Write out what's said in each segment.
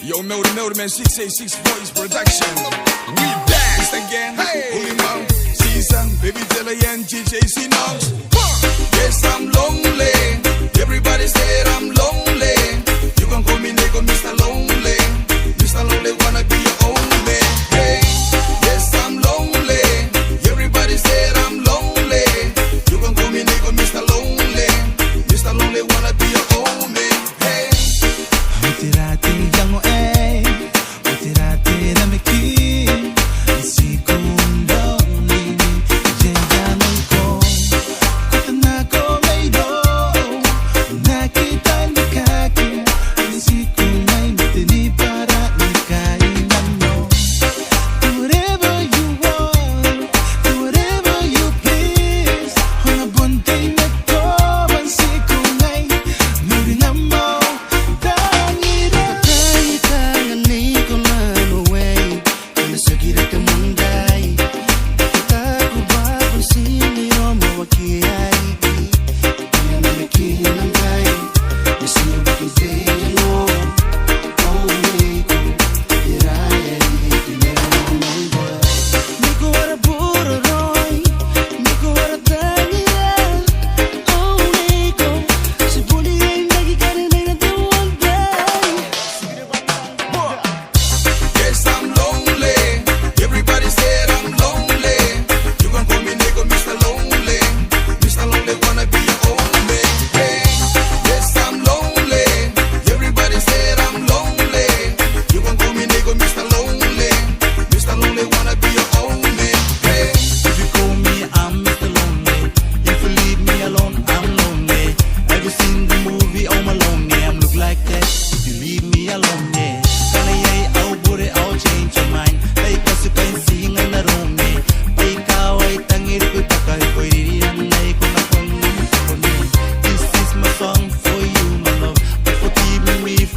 Yo, Melody Man 686 Voice Production. We back again. Hey, Holy Mount, Season, Baby Jelly and GJC Knox. Yes, I'm lonely. Everybody said I'm lonely. You can call me nigga, Mr. Lonely. Mr. Lonely, wanna be your only. Hey, yes, I'm lonely. Everybody said I'm lonely. You can call me nigga, Mr. Lonely. Mr. Lonely, wanna be your only. Hey.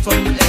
From